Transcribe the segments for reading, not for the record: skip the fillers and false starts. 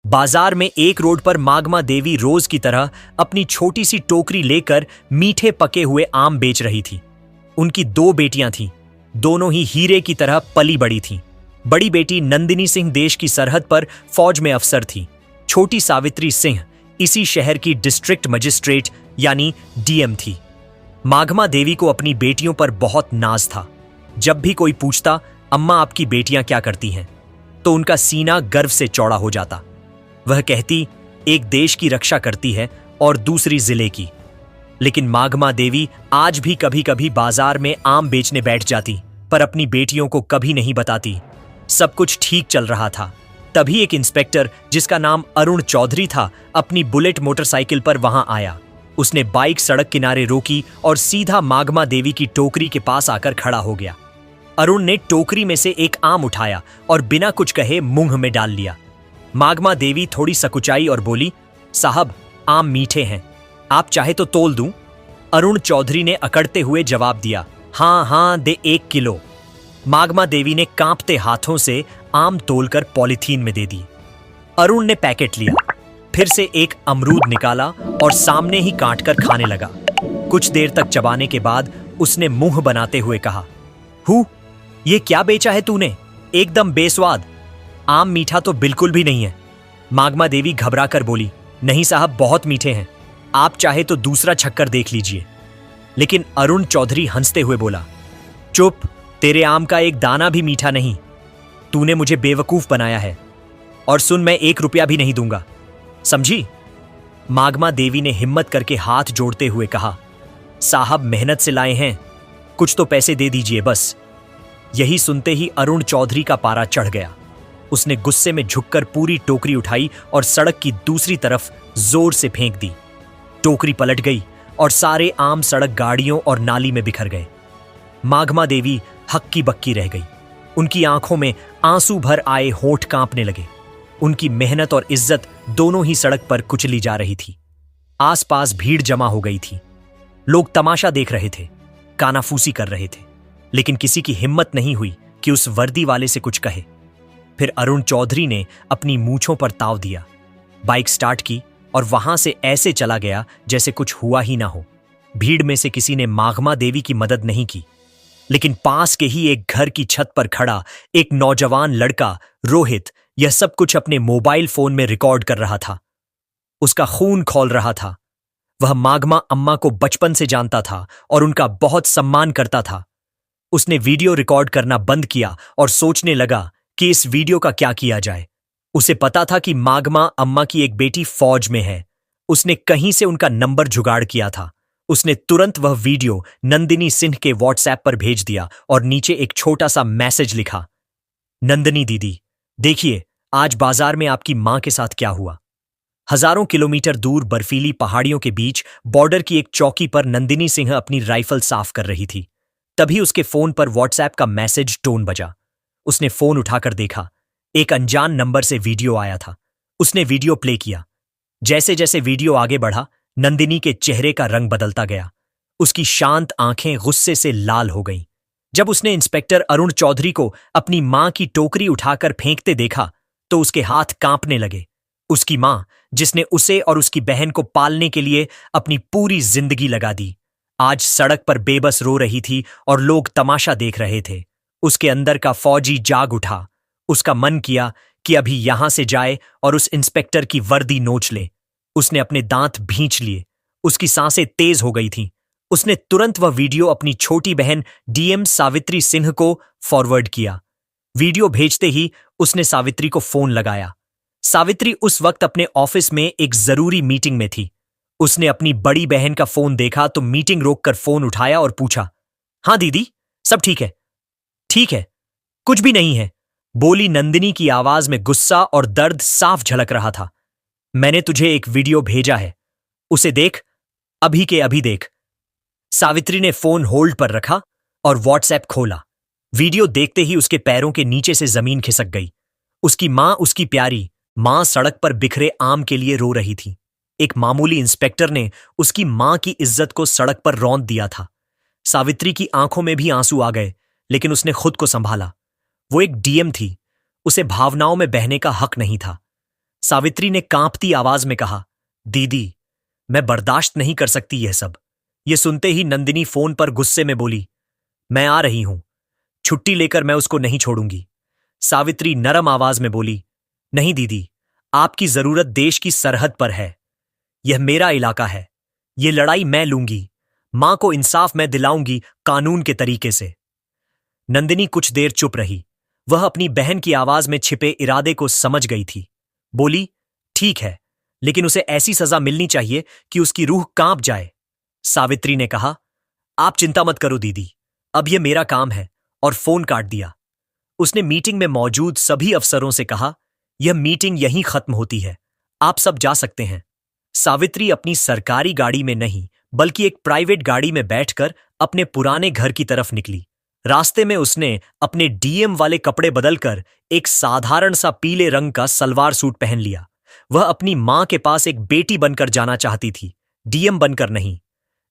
बाजार में एक रोड पर मागमा देवी रोज की तरह अपनी छोटी सी टोकरी लेकर मीठे पके हुए आम बेच रही थी। उनकी 2 बेटियां थीं, दोनों ही हीरे की तरह पली बड़ी थीं। बड़ी बेटी नंदिनी सिंह देश की सरहद पर फौज में अफसर थी। छोटी सावित्री सिंह इसी शहर की डिस्ट्रिक्ट मजिस्ट्रेट यानी डीएम थी। मागमा देवी को अपनी बेटियों पर बहुत नाज था। जब भी कोई पूछता, अम्मा आपकी बेटियां क्या करती हैं, तो उनका सीना गर्व से चौड़ा हो जाता। वह कहती, एक देश की रक्षा करती है और दूसरी जिले की। लेकिन मागमा देवी आज भी कभी कभी बाजार में आम बेचने बैठ जाती, पर अपनी बेटियों को कभी नहीं बताती। सब कुछ ठीक चल रहा था। तभी एक इंस्पेक्टर जिसका नाम अरुण चौधरी था, अपनी बुलेट मोटरसाइकिल पर वहां आया। उसने बाइक सड़क किनारे रोकी और सीधा मागमा देवी की टोकरी के पास आकर खड़ा हो गया। अरुण ने टोकरी में से एक आम उठाया और बिना कुछ कहे मुंह में डाल लिया। मागमा देवी थोड़ी सकुचाई और बोली, साहब आम मीठे हैं, आप चाहे तो तोल दूं? अरुण चौधरी ने अकड़ते हुए जवाब दिया, हाँ हाँ दे 1 किलो। मागमा देवी ने कांपते हाथों से आम तोलकर पॉलीथीन में दे दी। अरुण ने पैकेट लिया, फिर से एक अमरूद निकाला और सामने ही काटकर खाने लगा। कुछ देर तक चबाने के बाद उसने मुंह बनाते हुए कहा, ये क्या बेचा है तूने? एकदम बेस्वाद। आम मीठा तो बिल्कुल भी नहीं है। मागमा देवी घबरा कर बोली, नहीं साहब बहुत मीठे हैं, आप चाहे तो दूसरा छक्कर देख लीजिए। लेकिन अरुण चौधरी हंसते हुए बोला, चुप, तेरे आम का एक दाना भी मीठा नहीं। तूने मुझे बेवकूफ बनाया है, और सुन, मैं 1 रुपया भी नहीं दूंगा, समझी? मागमा देवी ने हिम्मत करके हाथ जोड़ते हुए कहा, साहब मेहनत से लाए हैं, कुछ तो पैसे दे दीजिए बस। यही सुनते ही अरुण चौधरी का पारा चढ़ गया। उसने गुस्से में झुककर पूरी टोकरी उठाई और सड़क की दूसरी तरफ जोर से फेंक दी। टोकरी पलट गई और सारे आम सड़क गाड़ियों और नाली में बिखर गए। मागमा देवी हक्की बक्की रह गई। उनकी आंखों में आंसू भर आए होंठ कांपने लगे। उनकी मेहनत और इज्जत दोनों ही सड़क पर कुचली जा रही थी। आसपास भीड़ जमा हो गई थी। लोग तमाशा देख रहे थे, कानाफूसी कर रहे थे, लेकिन किसी की हिम्मत नहीं हुई कि उस वर्दी वाले से कुछ कहे। फिर अरुण चौधरी ने अपनी मूंछों पर ताव दिया, बाइक स्टार्ट की और वहां से ऐसे चला गया जैसे कुछ हुआ ही ना हो। भीड़ में से किसी ने मागमा देवी की मदद नहीं की, लेकिन पास के ही एक घर की छत पर खड़ा एक नौजवान लड़का रोहित यह सब कुछ अपने मोबाइल फोन में रिकॉर्ड कर रहा था। उसका खून खौल रहा था। वह मागमा अम्मा को बचपन से जानता था और उनका बहुत सम्मान करता था। उसने वीडियो रिकॉर्ड करना बंद किया और सोचने लगा कि इस वीडियो का क्या किया जाए। उसे पता था कि मागमा अम्मा की एक बेटी फौज में है। उसने कहीं से उनका नंबर जुगाड़ किया था। उसने तुरंत वह वीडियो नंदिनी सिंह के व्हाट्सएप पर भेज दिया और नीचे एक छोटा सा मैसेज लिखा, नंदिनी दीदी, देखिए आज बाजार में आपकी मां के साथ क्या हुआ। हजारों किलोमीटर दूर बर्फीली पहाड़ियों के बीच बॉर्डर की एक चौकी पर नंदिनी सिंह अपनी राइफल साफ कर रही थी। तभी उसके फोन पर व्हाट्सएप का मैसेज टोन बजा। उसने फोन उठाकर देखा, एक अनजान नंबर से वीडियो आया था। उसने वीडियो प्ले किया। जैसे जैसे वीडियो आगे बढ़ा, नंदिनी के चेहरे का रंग बदलता गया। उसकी शांत आंखें गुस्से से लाल हो गईं। जब उसने इंस्पेक्टर अरुण चौधरी को अपनी मां की टोकरी उठाकर फेंकते देखा तो उसके हाथ कांपने लगे। उसकी मां, जिसने उसे और उसकी बहन को पालने के लिए अपनी पूरी जिंदगी लगा दी, आज सड़क पर बेबस रो रही थी और लोग तमाशा देख रहे थे। उसके अंदर का फौजी जाग उठा। उसका मन किया कि अभी यहां से जाए और उस इंस्पेक्टर की वर्दी नोच ले। उसने अपने दांत भींच लिए। उसकी सांसें तेज हो गई थीं। उसने तुरंत वह वीडियो अपनी छोटी बहन डीएम सावित्री सिंह को फॉरवर्ड किया। वीडियो भेजते ही उसने सावित्री को फोन लगाया। सावित्री उस वक्त अपने ऑफिस में एक जरूरी मीटिंग में थी। उसने अपनी बड़ी बहन का फोन देखा तो मीटिंग रोककर फोन उठाया और पूछा, हाँ दीदी, सब ठीक है? ठीक है, कुछ भी नहीं है, बोली नंदिनी की आवाज में गुस्सा और दर्द साफ झलक रहा था। मैंने तुझे एक वीडियो भेजा है, उसे देख, अभी के अभी देख। सावित्री ने फोन होल्ड पर रखा और व्हाट्सएप खोला। वीडियो देखते ही उसके पैरों के नीचे से जमीन खिसक गई। उसकी मां, उसकी प्यारी मां सड़क पर बिखरे आम के लिए रो रही थी। एक मामूली इंस्पेक्टर ने उसकी मां की इज्जत को सड़क पर रौंद दिया था। सावित्री की आंखों में भी आंसू आ गए, लेकिन उसने खुद को संभाला। वो एक डीएम थी, उसे भावनाओं में बहने का हक नहीं था। सावित्री ने कांपती आवाज में कहा, दीदी, मैं बर्दाश्त नहीं कर सकती यह सब। ये सुनते ही नंदिनी फोन पर गुस्से में बोली, मैं आ रही हूं, छुट्टी लेकर मैं उसको नहीं छोड़ूंगी। सावित्री नरम आवाज में बोली, नहीं दीदी, आपकी जरूरत देश की सरहद पर है। यह मेरा इलाका है। यह लड़ाई मैं लूंगी। मां को इंसाफ मैं दिलाऊंगी, कानून के तरीके से। नंदिनी कुछ देर चुप रही। वह अपनी बहन की आवाज में छिपे इरादे को समझ गई थी। बोली, ठीक है, लेकिन उसे ऐसी सजा मिलनी चाहिए कि उसकी रूह कांप जाए। सावित्री ने कहा, आप चिंता मत करो दीदी, अब यह मेरा काम है, और फोन काट दिया। उसने मीटिंग में मौजूद सभी अफसरों से कहा, यह मीटिंग यहीं खत्म होती है, आप सब जा सकते हैं। सावित्री अपनी सरकारी गाड़ी में नहीं बल्कि एक प्राइवेट गाड़ी में बैठकर अपने पुराने घर की तरफ निकली। रास्ते में उसने अपने डीएम वाले कपड़े बदलकर एक साधारण सा पीले रंग का सलवार सूट पहन लिया। वह अपनी मां के पास एक बेटी बनकर जाना चाहती थी, डीएम बनकर नहीं।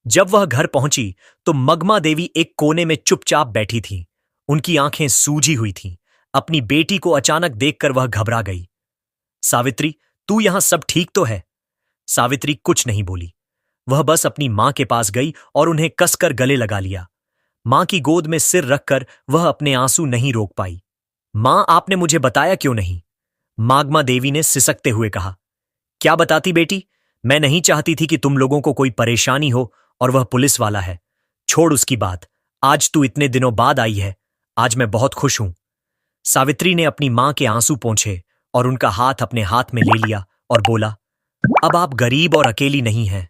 जब वह घर पहुंची तो मगमा देवी एक कोने में चुपचाप बैठी थी। उनकी आंखें सूजी हुई थीं। अपनी बेटी को अचानक देखकर वह घबरा गई। सावित्री, तू यहां सब ठीक तो है? सावित्री कुछ नहीं बोली। वह बस अपनी मां के पास गई और उन्हें कसकर गले लगा लिया। मां की गोद में सिर रखकर वह अपने आंसू नहीं रोक पाई। मां, आपने मुझे बताया क्यों नहीं? मागमा देवी ने सिसकते हुए कहा, क्या बताती बेटी? मैं नहीं चाहती थी कि तुम लोगों को कोई परेशानी हो, और वह पुलिस वाला है। छोड़ उसकी बात। आज तू इतने दिनों बाद आई है। आज मैं बहुत खुश हूं। सावित्री ने अपनी मां के आंसू पोंछे और उनका हाथ अपने हाथ में ले लिया और बोला, अब आप गरीब और अकेली नहीं हैं।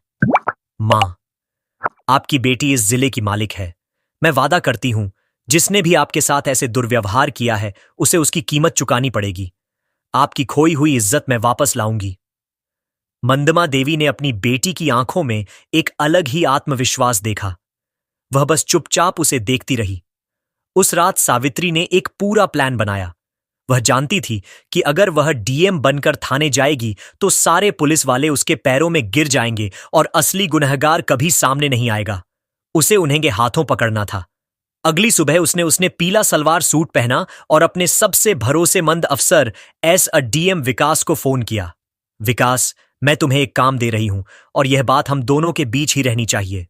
मां, आपकी बेटी इस जिले की मालिक है। मैं वादा करती हूं, जिसने भी आपके साथ ऐसे दुर्व्यवहार किया है उसे उसकी कीमत चुकानी पड़ेगी। आपकी खोई हुई इज्जत मैं वापस लाऊंगी। मंदमा देवी ने अपनी बेटी की आंखों में एक अलग ही आत्मविश्वास देखा। वह बस चुपचाप उसे देखती रही। उस रात सावित्री ने एक पूरा प्लान बनाया। वह जानती थी कि अगर वह डीएम बनकर थाने जाएगी तो सारे पुलिस वाले उसके पैरों में गिर जाएंगे और असली गुनहगार कभी सामने नहीं आएगा। उसे उन्हें के हाथों पकड़ना था। अगली सुबह उसने पीला सलवार सूट पहना और अपने सबसे भरोसेमंद अफसर डीएम विकास को फोन किया। विकास, मैं तुम्हें एक काम दे रही हूं और यह बात हम दोनों के बीच ही रहनी चाहिए।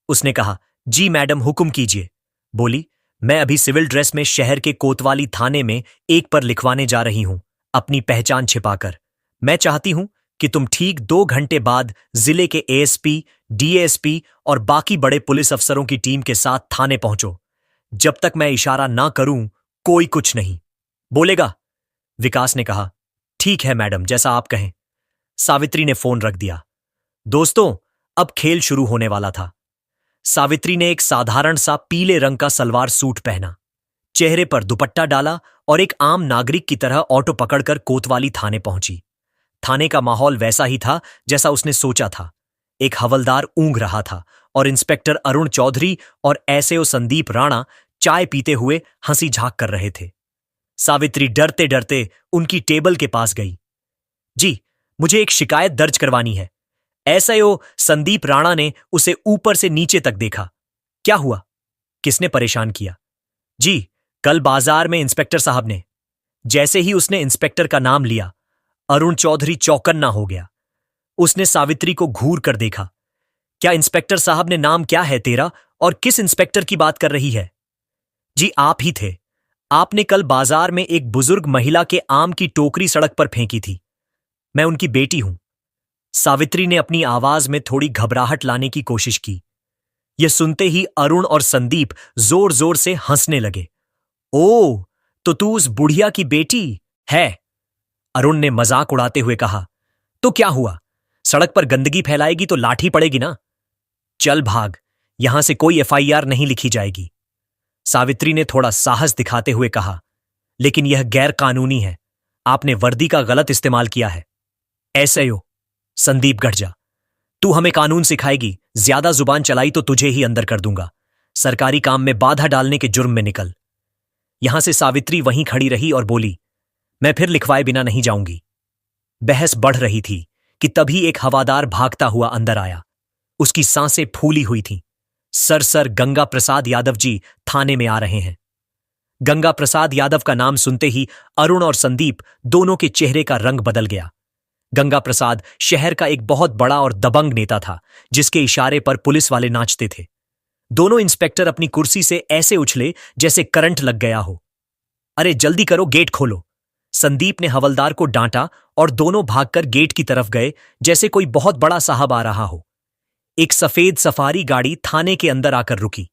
उसने कहा, जी मैडम, हुक्म कीजिए। बोली, मैं अभी सिविल ड्रेस में शहर के कोतवाली थाने में एक पर लिखवाने जा रही हूं, अपनी पहचान छिपाकर। मैं चाहती हूं कि तुम ठीक 2 घंटे बाद जिले के एएसपी, डीएसपी और बाकी बड़े पुलिस अफसरों की टीम के साथ थाने पहुंचो। जब तक मैं इशारा ना करूं, कोई कुछ नहीं बोलेगा। विकास ने कहा, ठीक है मैडम, जैसा आप कहें। सावित्री ने फोन रख दिया। दोस्तों, अब खेल शुरू होने वाला था। सावित्री ने एक साधारण सा पीले रंग का सलवार सूट पहना, चेहरे पर दुपट्टा डाला और एक आम नागरिक की तरह ऑटो पकड़कर कोतवाली थाने पहुंची। थाने का माहौल वैसा ही था जैसा उसने सोचा था। एक हवलदार ऊँघ रहा था और इंस्पेक्टर अरुण चौधरी और एसएओ संदीप राणा चाय पीते हुए हंसी झाक कर रहे थे। सावित्री डरते डरते उनकी टेबल के पास गई। जी, मुझे एक शिकायत दर्ज करवानी है। एसआईओ संदीप राणा ने उसे ऊपर से नीचे तक देखा। क्या हुआ? किसने परेशान किया? जी, कल बाजार में इंस्पेक्टर साहब ने। जैसे ही उसने इंस्पेक्टर का नाम लिया, अरुण चौधरी चौकन्ना हो गया। उसने सावित्री को घूर कर देखा। क्या इंस्पेक्टर साहब ने? नाम क्या है तेरा और किस इंस्पेक्टर की बात कर रही है? जी, आप ही थे। आपने कल बाजार में एक बुजुर्ग महिला के आम की टोकरी सड़क पर फेंकी थी। मैं उनकी बेटी हूं। सावित्री ने अपनी आवाज में थोड़ी घबराहट लाने की कोशिश की। यह सुनते ही अरुण और संदीप जोर जोर से हंसने लगे। ओ, तो तू उस बुढ़िया की बेटी है? अरुण ने मजाक उड़ाते हुए कहा। तो क्या हुआ? सड़क पर गंदगी फैलाएगी तो लाठी पड़ेगी ना। चल भाग, यहां से कोई एफआईआर नहीं लिखी जाएगी। सावित्री ने थोड़ा साहस दिखाते हुए कहा, लेकिन यह गैर कानूनी है। आपने वर्दी का गलत इस्तेमाल किया है। एसआईओ संदीप, गढ़ जा। तू हमें कानून सिखाएगी? ज्यादा जुबान चलाई तो तुझे ही अंदर कर दूंगा। सरकारी काम में बाधा डालने के जुर्म में निकल। यहां से सावित्री वहीं खड़ी रही और बोली, मैं फिर लिखवाए बिना नहीं जाऊंगी। बहस बढ़ रही थी कि तभी एक हवादार भागता हुआ अंदर आया। उसकी सांसें फूली हुई थीं। सर गंगा प्रसाद यादव जी थाने में आ रहे हैं। गंगा प्रसाद यादव का नाम सुनते ही अरुण और संदीप दोनों के चेहरे का रंग बदल गया। गंगा प्रसाद शहर का एक बहुत बड़ा और दबंग नेता था, जिसके इशारे पर पुलिस वाले नाचते थे। दोनों इंस्पेक्टर अपनी कुर्सी से ऐसे उछले जैसे करंट लग गया हो। अरे जल्दी करो, गेट खोलो। संदीप ने हवलदार को डांटा और दोनों भागकर गेट की तरफ गए जैसे कोई बहुत बड़ा साहब आ रहा हो। एक सफेद सफारी गाड़ी थाने के अंदर आकर रुकी।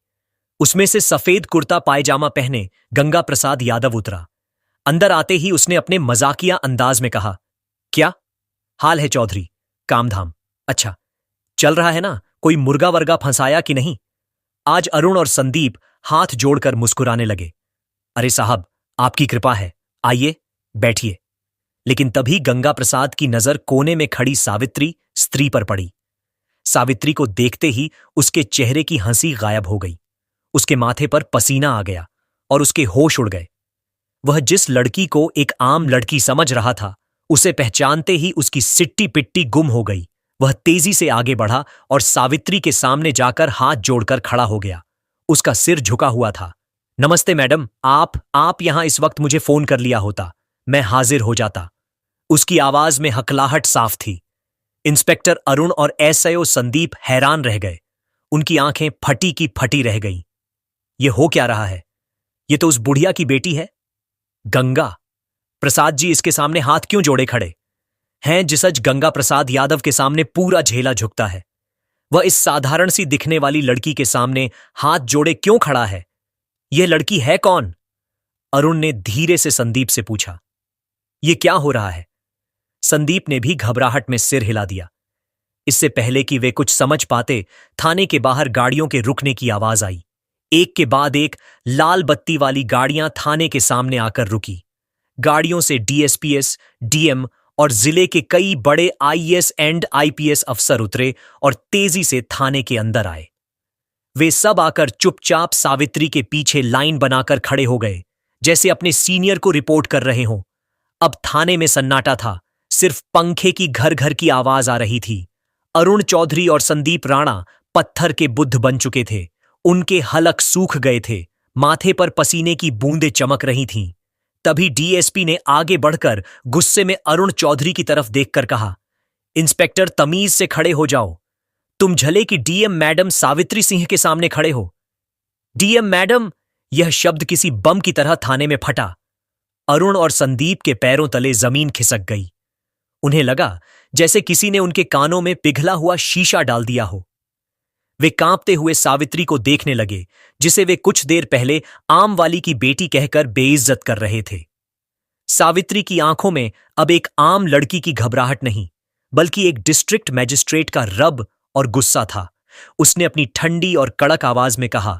उसमें से सफेद कुर्ता पायजामा पहने गंगा प्रसाद यादव उतरा। अंदर आते ही उसने अपने मजाकिया अंदाज में कहा, क्या हाल है चौधरी? काम धाम अच्छा चल रहा है ना? कोई मुर्गा वर्गा फंसाया कि नहीं? आज अरुण और संदीप हाथ जोड़कर मुस्कुराने लगे। अरे साहब, आपकी कृपा है, आइए बैठिए। लेकिन तभी गंगा प्रसाद की नजर कोने में खड़ी सावित्री स्त्री पर पड़ी। सावित्री को देखते ही उसके चेहरे की हंसी गायब हो गई। उसके माथे पर पसीना आ गया और उसके होश उड़ गए। वह जिस लड़की को एक आम लड़की समझ रहा था, उसे पहचानते ही उसकी सिट्टी पिट्टी गुम हो गई। वह तेजी से आगे बढ़ा और सावित्री के सामने जाकर हाथ जोड़कर खड़ा हो गया। उसका सिर झुका हुआ था। नमस्ते मैडम, आप यहां इस वक्त मुझे फोन कर लिया होता, मैं हाजिर हो जाता। उसकी आवाज में हकलाहट साफ थी। इंस्पेक्टर अरुण और एसआईओ संदीप हैरान रह गए। उनकी आंखें फटी की फटी रह गईं। ये हो क्या रहा है? ये तो उस बुढ़िया की बेटी है, गंगा। प्रसाद जी इसके सामने हाथ क्यों जोड़े खड़े हैं? जिसज गंगा प्रसाद यादव के सामने पूरा झेला झुकता है। वह इस साधारण सी दिखने वाली लड़की के सामने हाथ जोड़े क्यों खड़ा है? यह लड़की है कौन? अरुण ने धीरे से संदीप से पूछा। यह क्या हो रहा है? संदीप ने भी घबराहट में सिर हिला दिया। इससे पहले कि वे कुछ समझ पाते, थाने के बाहर गाड़ियों के रुकने की आवाज आई। एक के बाद एक लाल बत्ती वाली गाड़ियां थाने के सामने आकर रुकी। गाड़ियों से डीएसपीएस, डीएम और जिले के कई बड़े आईएएस एंड आईपीएस अफसर उतरे और तेजी से थाने के अंदर आए। वे सब आकर चुपचाप सावित्री के पीछे लाइन बनाकर खड़े हो गए, जैसे अपने सीनियर को रिपोर्ट कर रहे हों। अब थाने में सन्नाटा था। सिर्फ पंखे की घर घर की आवाज आ रही थी। अरुण चौधरी और संदीप राणा पत्थर के बुद्ध बन चुके थे। उनके हलक सूख गए थे। माथे पर पसीने की बूंदें चमक रही थीं। तभी डीएसपी ने आगे बढ़कर गुस्से में अरुण चौधरी की तरफ देखकर कहा, इंस्पेक्टर तमीज से खड़े हो जाओ। तुम झले कि डीएम मैडम सावित्री सिंह के सामने खड़े हो। डीएम मैडम, यह शब्द किसी बम की तरह थाने में फटा। अरुण और संदीप के पैरों तले जमीन खिसक गई। उन्हें लगा जैसे किसी ने उनके कानों में पिघला हुआ शीशा डाल दिया हो। वे कांपते हुए सावित्री को देखने लगे, जिसे वे कुछ देर पहले आम वाली की बेटी कहकर बेइज्जत कर रहे थे। सावित्री की आंखों में अब एक आम लड़की की घबराहट नहीं, बल्कि एक डिस्ट्रिक्ट मैजिस्ट्रेट का रब और गुस्सा था। उसने अपनी ठंडी और कड़क आवाज में कहा,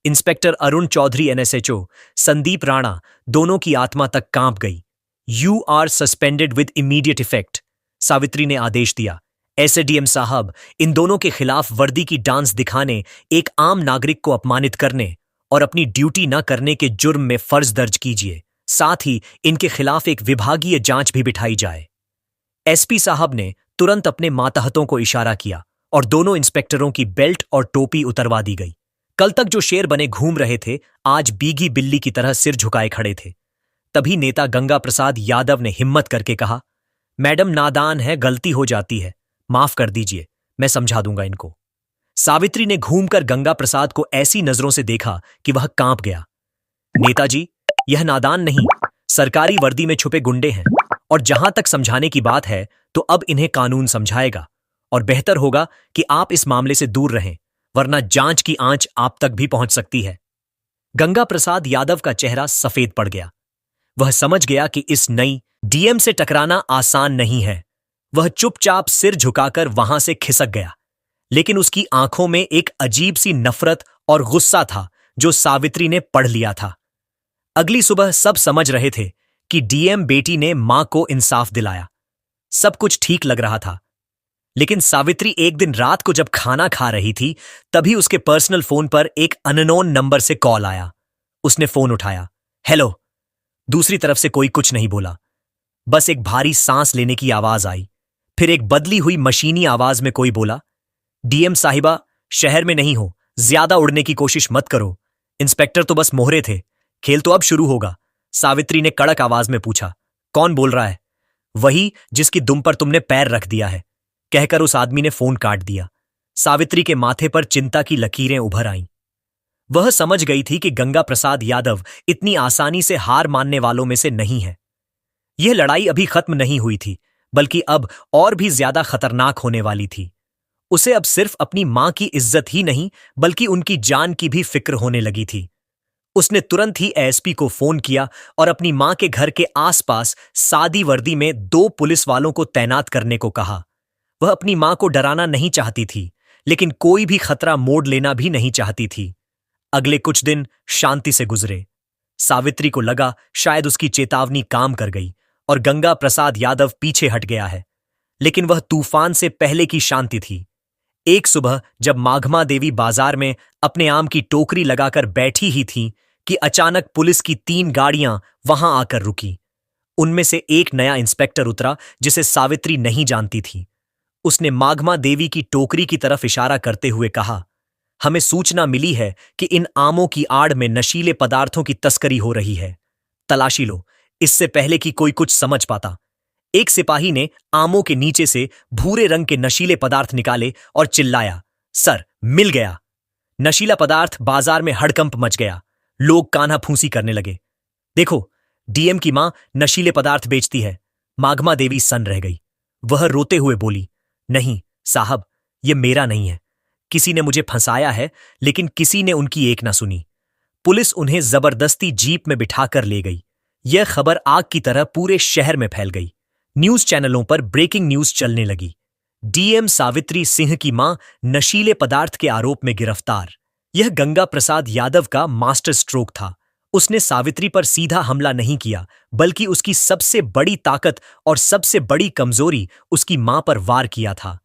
इंस्पेक्टर अरुण चौधरी एनएसएचओ, संदीप राणा, दोनों की आत्मा तक कांप गई। You are suspended with immediate effect. Savitri ने आदेश दिया। एसडीएम साहब, इन दोनों के खिलाफ वर्दी की डांस दिखाने, एक आम नागरिक को अपमानित करने और अपनी ड्यूटी न करने के जुर्म में फर्ज दर्ज कीजिए। साथ ही इनके खिलाफ एक विभागीय जांच भी बिठाई जाए। एसपी साहब ने तुरंत अपने मातहतों को इशारा किया और दोनों इंस्पेक्टरों की बेल्ट और टोपी उतरवा दी गई। कल तक जो शेर बने घूम रहे थे, आज बीगी बिल्ली की तरह सिर झुकाए खड़े थे। तभी नेता गंगा प्रसाद यादव ने हिम्मत करके कहा, मैडम नादान है, गलती हो जाती है, माफ कर दीजिए, मैं समझा दूंगा इनको। सावित्री ने घूमकर गंगा प्रसाद को ऐसी नजरों से देखा कि वह कांप गया। नेताजी, यह नादान नहीं, सरकारी वर्दी में छुपे गुंडे हैं, और जहां तक समझाने की बात है तो अब इन्हें कानून समझाएगा, और बेहतर होगा कि आप इस मामले से दूर रहें, वरना जांच की आंच आप तक भी पहुंच सकती है। गंगा प्रसाद यादव का चेहरा सफेद पड़ गया। वह समझ गया कि इस नई डीएम से टकराना आसान नहीं है। वह चुपचाप सिर झुकाकर वहां से खिसक गया, लेकिन उसकी आंखों में एक अजीब सी नफरत और गुस्सा था जो सावित्री ने पढ़ लिया था। अगली सुबह सब समझ रहे थे कि डीएम बेटी ने मां को इंसाफ दिलाया। सब कुछ ठीक लग रहा था, लेकिन सावित्री एक दिन रात को जब खाना खा रही थी, तभी उसके पर्सनल फोन पर एक अननोन नंबर से कॉल आया। उसने फोन उठाया। हेलो। दूसरी तरफ से कोई कुछ नहीं बोला, बस एक भारी सांस लेने की आवाज आई। फिर एक बदली हुई मशीनी आवाज में कोई बोला, डीएम साहिबा, शहर में नहीं हो, ज्यादा उड़ने की कोशिश मत करो। इंस्पेक्टर तो बस मोहरे थे, खेल तो अब शुरू होगा। सावित्री ने कड़क आवाज में पूछा, कौन बोल रहा है? वही जिसकी दुम पर तुमने पैर रख दिया है, कहकर उस आदमी ने फोन काट दिया। सावित्री के माथे पर चिंता की लकीरें उभर आईं। वह समझ गई थी कि गंगा प्रसाद यादव इतनी आसानी से हार मानने वालों में से नहीं है। यह लड़ाई अभी खत्म नहीं हुई थी, बल्कि अब और भी ज्यादा खतरनाक होने वाली थी। उसे अब सिर्फ अपनी मां की इज्जत ही नहीं, बल्कि उनकी जान की भी फिक्र होने लगी थी। उसने तुरंत ही एएसपी को फोन किया और अपनी मां के घर के आसपास सादी वर्दी में 2 पुलिस वालों को तैनात करने को कहा। वह अपनी मां को डराना नहीं चाहती थी, लेकिन कोई भी खतरा मोड़ लेना भी नहीं चाहती थी। अगले कुछ दिन शांति से गुजरे। सावित्री को लगा शायद उसकी चेतावनी काम कर गई और गंगा प्रसाद यादव पीछे हट गया है, लेकिन वह तूफान से पहले की शांति थी। एक सुबह जब माघमा देवी बाजार में अपने आम की टोकरी लगाकर बैठी ही थी कि अचानक पुलिस की 3 गाड़ियां वहां आकर रुकी। उनमें से एक नया इंस्पेक्टर उतरा जिसे सावित्री नहीं जानती थी। उसने माघमा देवी की टोकरी की तरफ इशारा करते हुए कहा, हमें सूचना मिली है कि इन आमों की आड़ में नशीले पदार्थों की तस्करी हो रही है। तलाशी लो, इससे पहले कि कोई कुछ समझ पाता। एक सिपाही ने आमों के नीचे से भूरे रंग के नशीले पदार्थ निकाले और चिल्लाया, सर, मिल गया। नशीला पदार्थ बाजार में हड़कंप मच गया। लोग कान्हा फूंसी करने लगे। देखो, डीएम की मां नशीले पदार्थ बेचती है। माघमा देवी सन्न रह गई। वह रोते हुए बोली, नहीं साहब, यह मेरा नहीं है। किसी ने मुझे फंसाया है, लेकिन किसी ने उनकी एक ना सुनी। पुलिस उन्हें जबरदस्ती जीप में बिठाकर ले गई। यह खबर आग की तरह पूरे शहर में फैल गई। न्यूज चैनलों पर ब्रेकिंग न्यूज चलने लगी। डीएम सावित्री सिंह की मां नशीले पदार्थ के आरोप में गिरफ्तार। यह गंगा प्रसाद यादव का मास्टर स्ट्रोक था। उसने सावित्री पर सीधा हमला नहीं किया, बल्कि उसकी सबसे बड़ी ताकत और सबसे बड़ी कमजोरी उसकी मां पर वार किया था।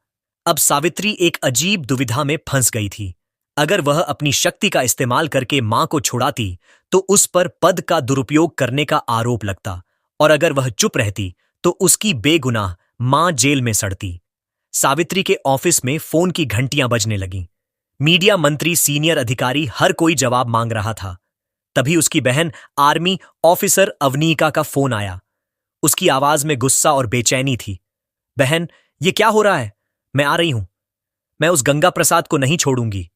अब सावित्री एक अजीब दुविधा में फंस गई थी। अगर वह अपनी शक्ति का इस्तेमाल करके मां को छुड़ाती तो उस पर पद का दुरुपयोग करने का आरोप लगता, और अगर वह चुप रहती तो उसकी बेगुनाह मां जेल में सड़ती। सावित्री के ऑफिस में फोन की घंटियां बजने लगीं। मीडिया मंत्री, सीनियर अधिकारी, हर कोई जवाब मांग रहा था। तभी उसकी बहन आर्मी ऑफिसर अवनीका का फोन आया। उसकी आवाज में गुस्सा और बेचैनी थी। बहन, ये क्या हो रहा है? मैं आ रही हूं। मैं उस गंगा प्रसाद को नहीं छोड़ूंगी।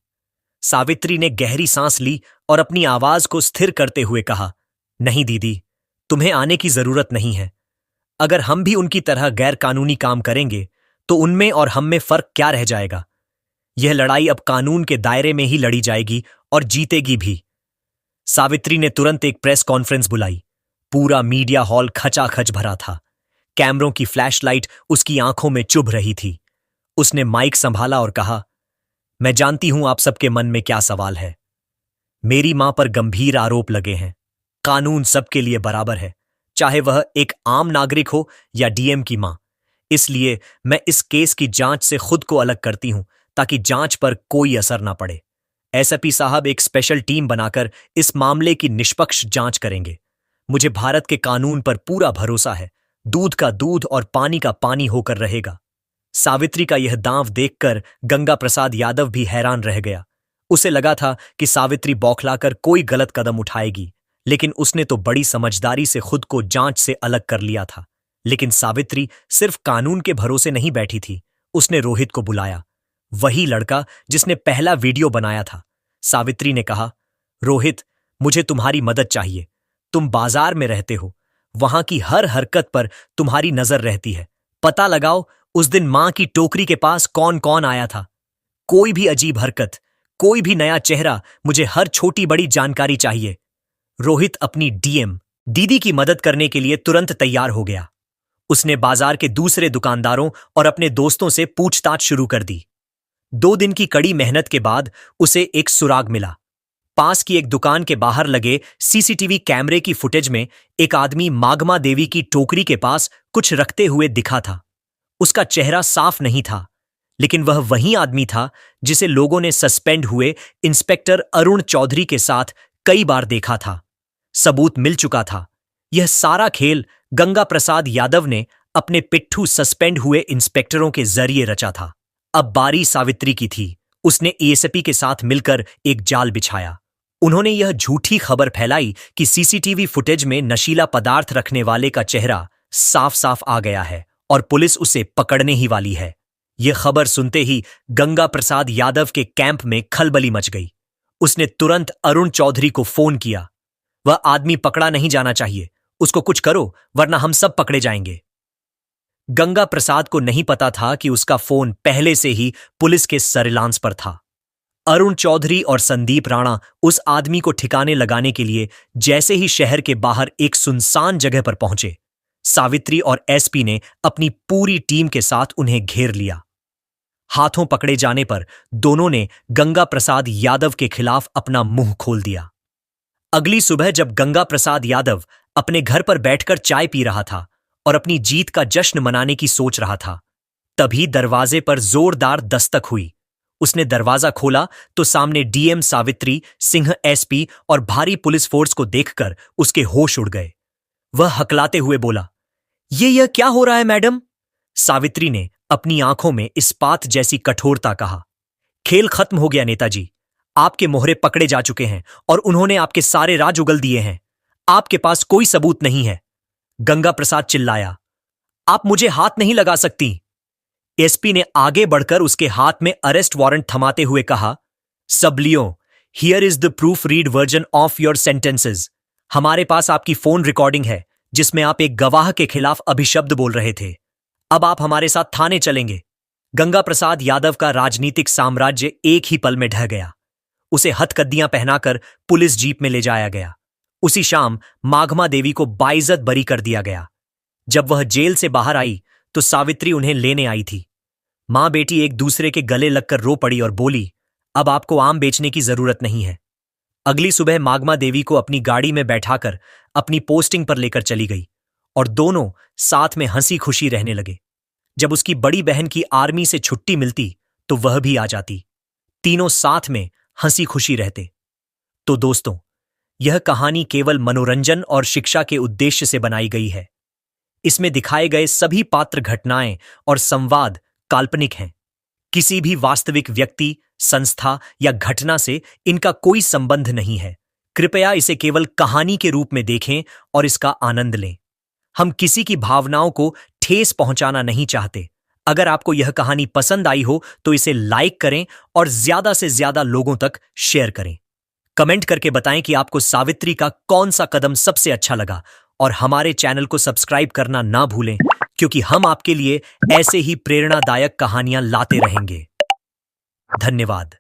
सावित्री ने गहरी सांस ली और अपनी आवाज को स्थिर करते हुए कहा, नहीं दीदी, तुम्हें आने की जरूरत नहीं है। अगर हम भी उनकी तरह गैर कानूनी काम करेंगे तो उनमें और हम में फर्क क्या रह जाएगा? यह लड़ाई अब कानून के दायरे में ही लड़ी जाएगी और जीतेगी भी। सावित्री ने तुरंत एक प्रेस कॉन्फ्रेंस बुलाई। पूरा मीडिया हॉल खचाखच भरा था। कैमरों की फ्लैशलाइट उसकी आंखों में चुभ रही थी। उसने माइक संभाला और कहा, मैं जानती हूं आप सबके मन में क्या सवाल है। मेरी मां पर गंभीर आरोप लगे हैं। कानून सबके लिए बराबर है, चाहे वह एक आम नागरिक हो या डीएम की मां। इसलिए मैं इस केस की जांच से खुद को अलग करती हूं, ताकि जांच पर कोई असर ना पड़े। एसपी साहब एक स्पेशल टीम बनाकर इस मामले की निष्पक्ष जांच करेंगे। मुझे भारत के कानून पर पूरा भरोसा है। दूध का दूध और पानी का पानी होकर रहेगा। सावित्री का यह दांव देखकर गंगा प्रसाद यादव भी हैरान रह गया। उसे लगा था कि सावित्री बौखलाकर कोई गलत कदम उठाएगी, लेकिन उसने तो बड़ी समझदारी से खुद को जांच से अलग कर लिया था। लेकिन सावित्री सिर्फ कानून के भरोसे नहीं बैठी थी। उसने रोहित को बुलाया, वही लड़का जिसने पहला वीडियो बनाया था। सावित्री ने कहा, रोहित, मुझे तुम्हारी मदद चाहिए। तुम बाजार में रहते हो, वहां की हर हरकत पर तुम्हारी नजर रहती है। पता लगाओ उस दिन मां की टोकरी के पास कौन कौन आया था। कोई भी अजीब हरकत, कोई भी नया चेहरा, मुझे हर छोटी बड़ी जानकारी चाहिए। रोहित अपनी डीएम दीदी की मदद करने के लिए तुरंत तैयार हो गया। उसने बाजार के दूसरे दुकानदारों और अपने दोस्तों से पूछताछ शुरू कर दी। 2 दिन की कड़ी मेहनत के बाद उसे एक सुराग मिला। पास की एक दुकान के बाहर लगे सीसीटीवी कैमरे की फुटेज में एक आदमी माघमा देवी की टोकरी के पास कुछ रखते हुए दिखा था। उसका चेहरा साफ नहीं था, लेकिन वह वही आदमी था जिसे लोगों ने सस्पेंड हुए इंस्पेक्टर अरुण चौधरी के साथ कई बार देखा था। सबूत मिल चुका था। यह सारा खेल गंगा प्रसाद यादव ने अपने पिट्ठू सस्पेंड हुए इंस्पेक्टरों के जरिए रचा था। अब बारी सावित्री की थी। उसने एएसपी के साथ मिलकर एक जाल बिछाया। उन्होंने यह झूठी खबर फैलाई कि सीसीटीवी फुटेज में नशीला पदार्थ रखने वाले का चेहरा साफ साफ आ गया है और पुलिस उसे पकड़ने ही वाली है। यह खबर सुनते ही गंगा प्रसाद यादव के कैंप में खलबली मच गई। उसने तुरंत अरुण चौधरी को फोन किया। वह आदमी पकड़ा नहीं जाना चाहिए, उसको कुछ करो वरना हम सब पकड़े जाएंगे। गंगा प्रसाद को नहीं पता था कि उसका फोन पहले से ही पुलिस के सर्विलांस पर था। अरुण चौधरी और संदीप राणा उस आदमी को ठिकाने लगाने के लिए जैसे ही शहर के बाहर एक सुनसान जगह पर पहुंचे, सावित्री और एसपी ने अपनी पूरी टीम के साथ उन्हें घेर लिया। हाथों पकड़े जाने पर दोनों ने गंगा प्रसाद यादव के खिलाफ अपना मुंह खोल दिया। अगली सुबह जब गंगा प्रसाद यादव अपने घर पर बैठकर चाय पी रहा था और अपनी जीत का जश्न मनाने की सोच रहा था, तभी दरवाजे पर जोरदार दस्तक हुई। उसने दरवाजा खोला तो सामने डीएम सावित्री, सिंह एसपी और भारी पुलिस फोर्स को देखकर उसके होश उड़ गए। वह हकलाते हुए बोला, यह क्या हो रहा है मैडम? सावित्री ने अपनी आंखों में इस्पात जैसी कठोरता कहा, खेल खत्म हो गया नेताजी। आपके मोहरे पकड़े जा चुके हैं और उन्होंने आपके सारे राज उगल दिए हैं। आपके पास कोई सबूत नहीं है। गंगा प्रसाद चिल्लाया, आप मुझे हाथ नहीं लगा सकती। एसपी ने आगे बढ़कर उसके हाथ में अरेस्ट वारंट थमाते हुए कहा, सबलियों, here is the proofread version of your sentences. हमारे पास आपकी फोन रिकॉर्डिंग है जिसमें आप एक गवाह के खिलाफ अभिशब्द बोल रहे थे। अब आप हमारे साथ थाने चलेंगे। गंगा प्रसाद यादव का राजनीतिक साम्राज्य एक ही पल में ढह गया। उसे हथकद्दियां पहनाकर पुलिस जीप में ले जाया गया। उसी शाम माघमा देवी को बाइज्जत बरी कर दिया गया। जब वह जेल से बाहर आई तो सावित्री उन्हें लेने आई थी। मां बेटी एक दूसरे के गले लगकर रो पड़ी और बोली, अब आपको आम बेचने की जरूरत नहीं है। अगली सुबह माघमा देवी को अपनी गाड़ी में बैठाकर अपनी पोस्टिंग पर लेकर चली गई और दोनों साथ में हंसी खुशी रहने लगे। जब उसकी बड़ी बहन की आर्मी से छुट्टी मिलती तो वह भी आ जाती। तीनों साथ में हंसी खुशी रहते। तो दोस्तों, यह कहानी केवल मनोरंजन और शिक्षा के उद्देश्य से बनाई गई है। इसमें दिखाए गए सभी पात्र, घटनाएं और संवाद काल्पनिक हैं। किसी भी वास्तविक व्यक्ति, संस्था या घटना से इनका कोई संबंध नहीं है। कृपया इसे केवल कहानी के रूप में देखें और इसका आनंद लें। हम किसी की भावनाओं को ठेस पहुंचाना नहीं चाहते। अगर आपको यह कहानी पसंद आई हो तो इसे लाइक करें और ज्यादा से ज्यादा लोगों तक शेयर करें। कमेंट करके बताएं कि आपको सावित्री का कौन सा कदम सबसे अच्छा लगा और हमारे चैनल को सब्सक्राइब करना ना भूलें, क्योंकि हम आपके लिए ऐसे ही प्रेरणादायक कहानियां लाते रहेंगे। धन्यवाद।